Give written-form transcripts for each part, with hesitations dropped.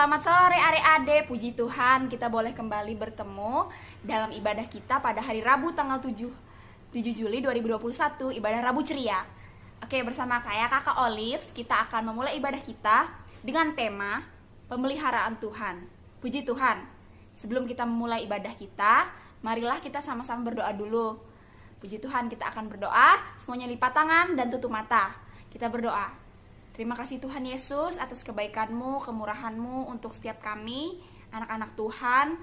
Selamat sore adik-adik, puji Tuhan kita boleh kembali bertemu dalam ibadah kita pada hari Rabu tanggal 7 Juli 2021, ibadah Rabu Ceria. Oke, bersama saya Kakak Olive, kita akan memulai ibadah kita dengan tema pemeliharaan Tuhan. Puji Tuhan, sebelum kita memulai ibadah kita, marilah kita sama-sama berdoa dulu. Puji Tuhan, kita akan berdoa, semuanya lipat tangan dan tutup mata. Kita berdoa. Terima kasih Tuhan Yesus atas kebaikan-Mu, kemurahan-Mu untuk setiap kami, anak-anak Tuhan.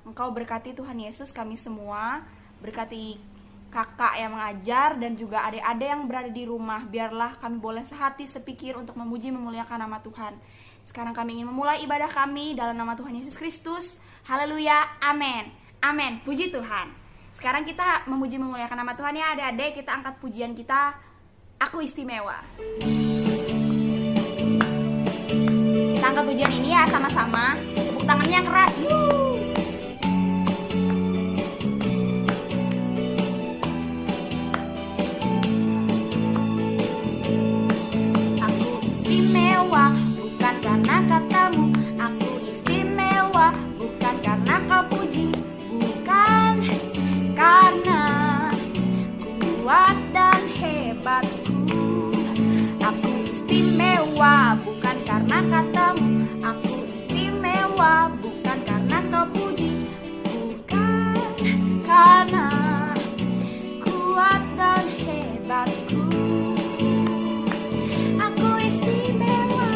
Engkau berkati Tuhan Yesus kami semua, berkati kakak yang mengajar dan juga adik-adik yang berada di rumah. Biarlah kami boleh sehati sepikir untuk memuji memuliakan nama Tuhan. Sekarang kami ingin memulai ibadah kami dalam nama Tuhan Yesus Kristus. Haleluya, amin. Amin, puji Tuhan. Sekarang kita memuji memuliakan nama Tuhan ya adik-adik. Kita angkat pujian kita, Aku Istimewa. Kita angkat pujian ini ya sama-sama. Tepuk tangannya yang keras. Aku istimewa bukan karena katamu. Aku istimewa bukan karena kau puji. Bukan karena kuat dan hebatku. Aku istimewa bukan karena katamu. Aku istimewa bukan karena kau puji. Bukan karena kuat dan hebatku. Aku istimewa,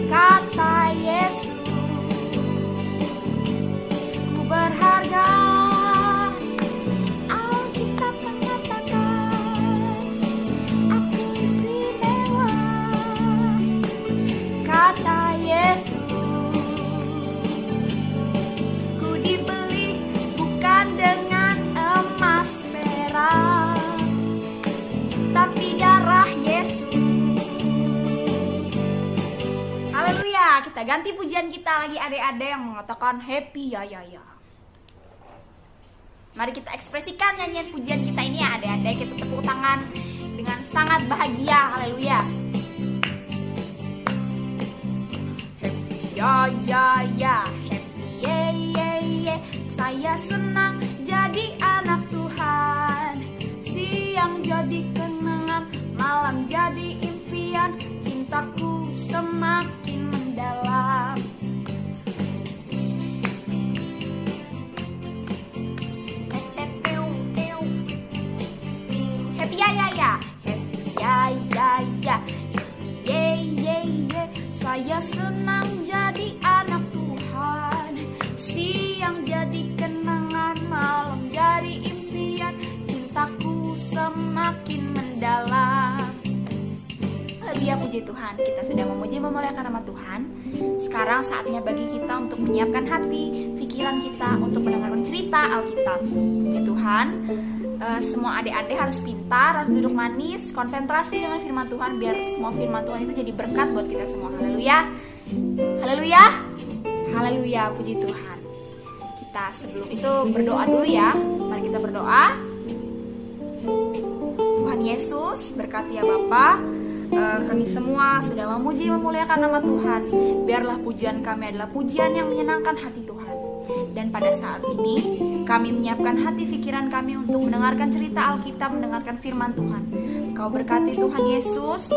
kata Yesus. Ku berharga. Alkitab mengatakan aku istimewa, kata Yesus. Ku dibeli bukan dengan emas perak, tapi darah Yesus. Haleluya. Kita ganti pujian kita lagi adik-adik yang mengatakan happy ya ya ya. Mari kita ekspresikan nyanyian pujian kita ini ya adik-adik. Kita tepuk tangan dengan sangat bahagia. Haleluya. Happy ya ya ya. Happy ye ye ye. Saya senang jadi anak Tuhan. Siang jadi kenangan, malam jadi impian. Cintaku semakin mendalam. Happy ya ya ya. Happy ya ya ya. Happy ye ye ye. Saya senang jadi anak Tuhan. Siang jadi kenangan, malam jadi impian. Cintaku semakin mendalam. Haleluya, puji Tuhan. Kita sudah memuji memuliakan nama Tuhan. Sekarang saatnya bagi kita untuk menyiapkan hati, pikiran kita untuk mendengarkan cerita Alkitab. Puji Tuhan. Semua adik-adik harus pintar, harus duduk manis, konsentrasi dengan firman Tuhan, biar semua firman Tuhan itu jadi berkat buat kita semua. Haleluya. Haleluya. Haleluya, puji Tuhan. Kita sebelum itu berdoa dulu ya. Mari kita berdoa. Tuhan Yesus, berkati ya Bapa. Kami semua sudah memuji memuliakan nama Tuhan. Biarlah pujian kami adalah pujian yang menyenangkan hati Tuhan. Dan pada saat ini kami menyiapkan hati pikiran kami untuk mendengarkan cerita Alkitab, mendengarkan firman Tuhan. Kau berkati Tuhan Yesus.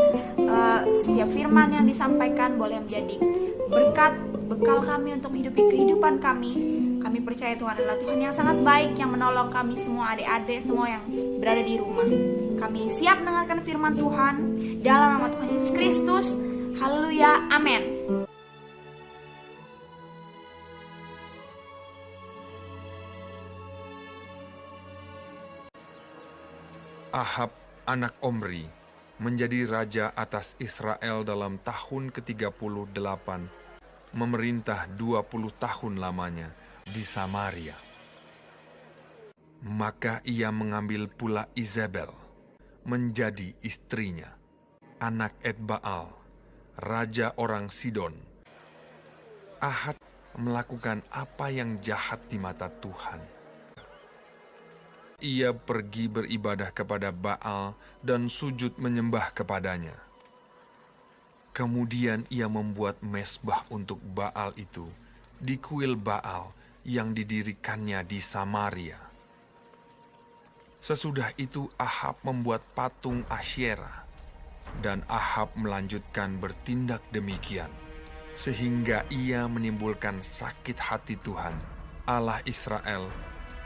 Setiap firman yang disampaikan boleh menjadi berkat, bekal kami untuk menghidupi kehidupan kami. Kami percaya Tuhan adalah Tuhan yang sangat baik, yang menolong kami semua adik-adik semua yang berada di rumah. Kami siap mendengarkan firman Tuhan dalam nama Tuhan Yesus Kristus. Haleluya, amin. Ahab, anak Omri, menjadi raja atas Israel dalam tahun ke-38, memerintah 20 tahun lamanya di Samaria. Maka ia mengambil pula Izabel menjadi istrinya, anak Etbaal, raja orang Sidon. Ahab melakukan apa yang jahat di mata Tuhan. Ia pergi beribadah kepada Baal dan sujud menyembah kepadanya. Kemudian ia membuat mezbah untuk Baal itu di kuil Baal yang didirikannya di Samaria. Sesudah itu Ahab membuat patung Asyera, dan Ahab melanjutkan bertindak demikian, sehingga ia menimbulkan sakit hati Tuhan, Allah Israel,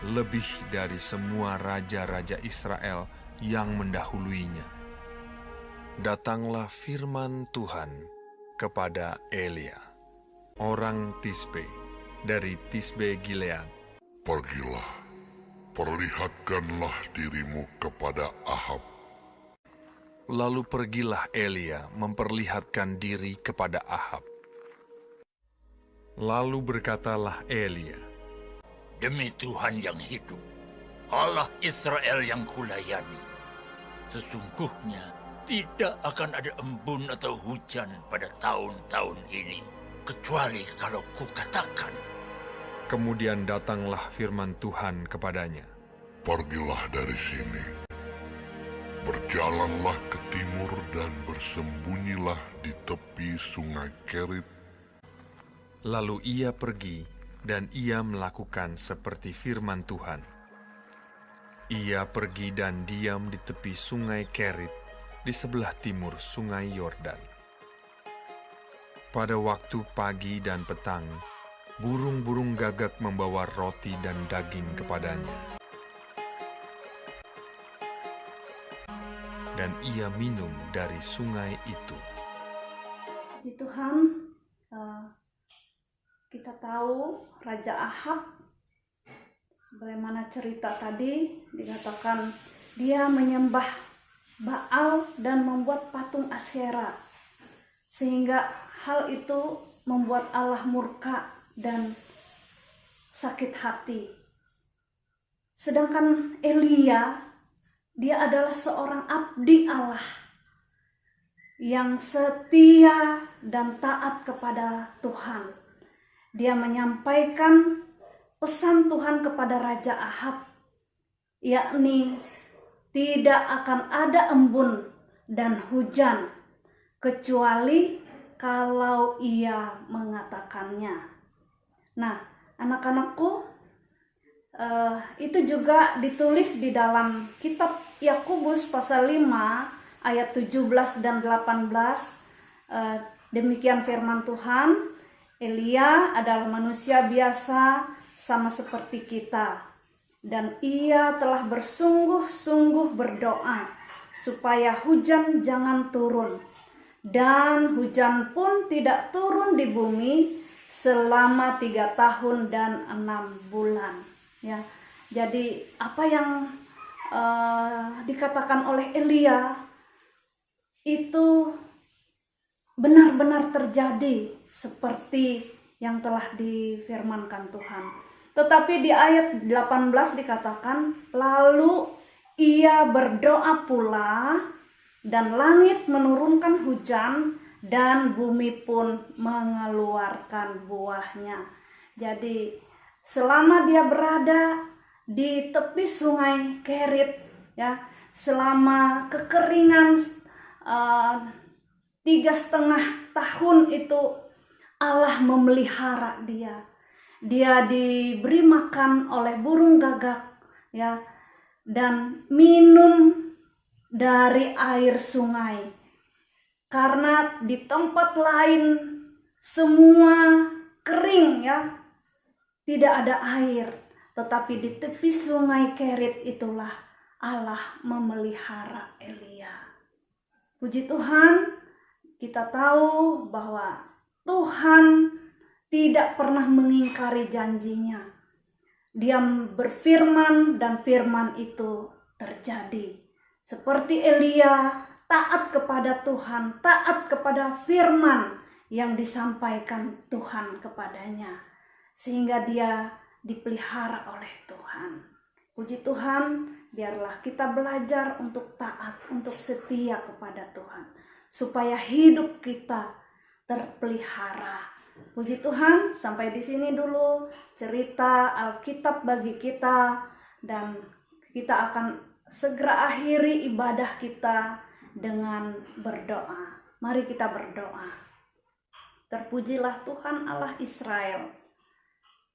lebih dari semua raja-raja Israel yang mendahuluinya. Datanglah firman Tuhan kepada Elia, orang Tisbe, dari Tisbe Gilead. Pergilah, perlihatkanlah dirimu kepada Ahab. Lalu pergilah Elia memperlihatkan diri kepada Ahab. Lalu berkatalah Elia, Demi Tuhan yang hidup, Allah Israel yang kulayani, sesungguhnya tidak akan ada embun atau hujan pada tahun-tahun ini, kecuali kalau kukatakan. Kemudian datanglah firman Tuhan kepadanya. Pergilah dari sini, berjalanlah ke timur dan bersembunyilah di tepi sungai Kerit. Lalu ia pergi dan ia melakukan seperti firman Tuhan. Ia pergi dan diam di tepi sungai Kerit di sebelah timur sungai Yordan. Pada waktu pagi dan petang, burung-burung gagak membawa roti dan daging kepadanya. Dan ia minum dari sungai itu. Puji Tuhan, kita tahu Raja Ahab, sebagaimana cerita tadi, dikatakan dia menyembah Baal dan membuat patung Asyera, sehingga hal itu membuat Allah murka dan sakit hati. Sedangkan Elia, dia adalah seorang abdi Allah yang setia dan taat kepada Tuhan. Dia menyampaikan pesan Tuhan kepada Raja Ahab, yakni tidak akan ada embun dan hujan kecuali kalau ia mengatakannya. Nah, anak-anakku, itu juga ditulis di dalam kitab Yakobus pasal 5 ayat 17 dan 18. Demikian firman Tuhan, Elia adalah manusia biasa sama seperti kita, dan ia telah bersungguh-sungguh berdoa supaya hujan jangan turun, dan hujan pun tidak turun di bumi selama 3 tahun dan 6 bulan. Ya, jadi apa yang dikatakan oleh Elia itu benar-benar terjadi seperti yang telah difirmankan Tuhan. Tetapi di ayat 18 dikatakan, lalu ia berdoa pula dan langit menurunkan hujan dan bumi pun mengeluarkan buahnya. Jadi selama dia berada di tepi sungai Kerit, ya, selama kekeringan 3,5 tahun itu Allah memelihara dia. Dia diberi makan oleh burung gagak, ya, dan minum dari air sungai. Karena di tempat lain semua kering, ya, tidak ada air. Tetapi di tepi sungai Kerit itulah Allah memelihara Elia. Puji Tuhan, kita tahu bahwa Tuhan tidak pernah mengingkari janjinya. Dia berfirman dan firman itu terjadi. Seperti Elia taat kepada Tuhan, taat kepada firman yang disampaikan Tuhan kepadanya, sehingga dia dipelihara oleh Tuhan. Puji Tuhan, biarlah kita belajar untuk taat, untuk setia kepada Tuhan, supaya hidup kita terpelihara. Puji Tuhan, sampai di sini dulu cerita Alkitab bagi kita, dan kita akan segera akhiri ibadah kita dengan berdoa. Mari kita berdoa. Terpujilah Tuhan Allah Israel.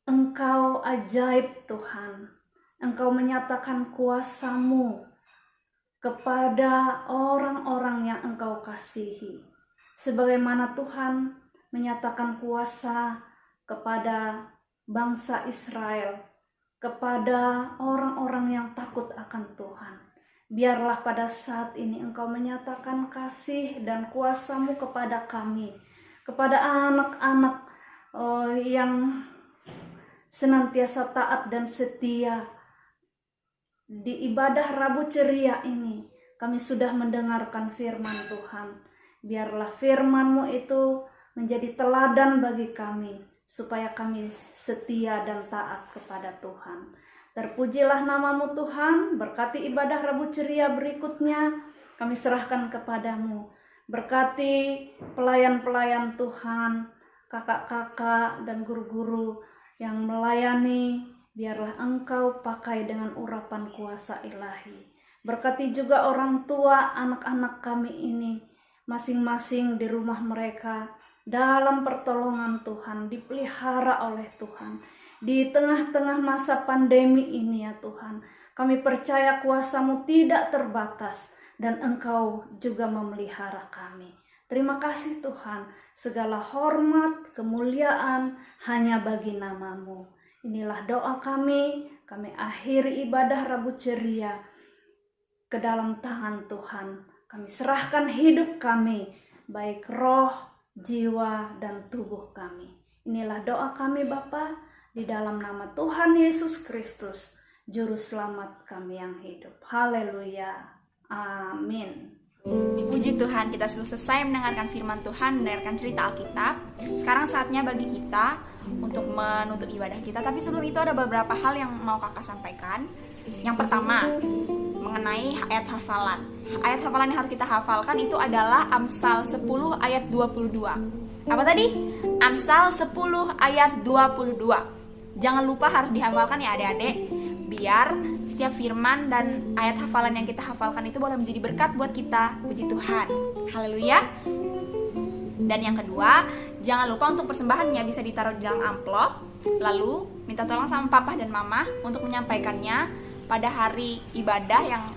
Engkau ajaib Tuhan. Engkau menyatakan kuasa-Mu kepada orang-orang yang Engkau kasihi. Sebagaimana Tuhan menyatakan kuasa kepada bangsa Israel, kepada orang-orang yang takut akan Tuhan. Biarlah pada saat ini Engkau menyatakan kasih dan kuasa-Mu kepada kami, kepada anak-anak yang senantiasa taat dan setia. Di ibadah Rabu Ceria ini kami sudah mendengarkan firman Tuhan. Biarlah firman-Mu itu menjadi teladan bagi kami, supaya kami setia dan taat kepada Tuhan. Terpujilah nama-Mu Tuhan. Berkati ibadah Rabu Ceria berikutnya kami serahkan kepada-Mu. Berkati pelayan-pelayan Tuhan, kakak-kakak dan guru-guru yang melayani. Biarlah Engkau pakai dengan urapan kuasa ilahi. Berkati juga orang tua anak-anak kami ini, masing-masing di rumah mereka, dalam pertolongan Tuhan, dipelihara oleh Tuhan. Di tengah-tengah masa pandemi ini ya Tuhan, kami percaya kuasa-Mu tidak terbatas dan Engkau juga memelihara kami. Terima kasih Tuhan, segala hormat, kemuliaan hanya bagi nama-Mu. Inilah doa kami akhiri ibadah Rabu Ceria ke dalam tangan Tuhan. Kami serahkan hidup kami, baik roh, jiwa, dan tubuh kami. Inilah doa kami Bapa, di dalam nama Tuhan Yesus Kristus, Juru Selamat kami yang hidup. Haleluya. Amin. Puji Tuhan, kita sudah selesai mendengarkan firman Tuhan, mendengarkan cerita Alkitab. Sekarang saatnya bagi kita untuk menutup ibadah kita. Tapi sebelum itu ada beberapa hal yang mau kakak sampaikan. Yang pertama, mengenai ayat hafalan. Ayat hafalan yang harus kita hafalkan itu adalah Amsal 10 ayat 22. Apa tadi? Amsal 10 ayat 22. Jangan lupa harus dihafalkan ya adik-adik, biar setiap firman dan ayat hafalan yang kita hafalkan itu boleh menjadi berkat buat kita. Puji Tuhan. Haleluya. Dan yang kedua, jangan lupa untuk persembahannya bisa ditaruh di dalam amplop. Lalu minta tolong sama papa dan mama untuk menyampaikannya pada hari ibadah yang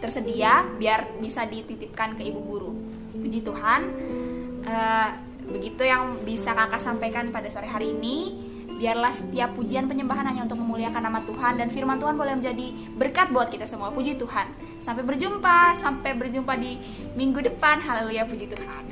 tersedia, biar bisa dititipkan ke ibu guru. Puji Tuhan. Begitu yang bisa kakak sampaikan pada sore hari ini. Biarlah setiap pujian penyembahan hanya untuk memuliakan nama Tuhan, dan firman Tuhan boleh menjadi berkat buat kita semua. Puji Tuhan. Sampai berjumpa di minggu depan. Haleluya, puji Tuhan.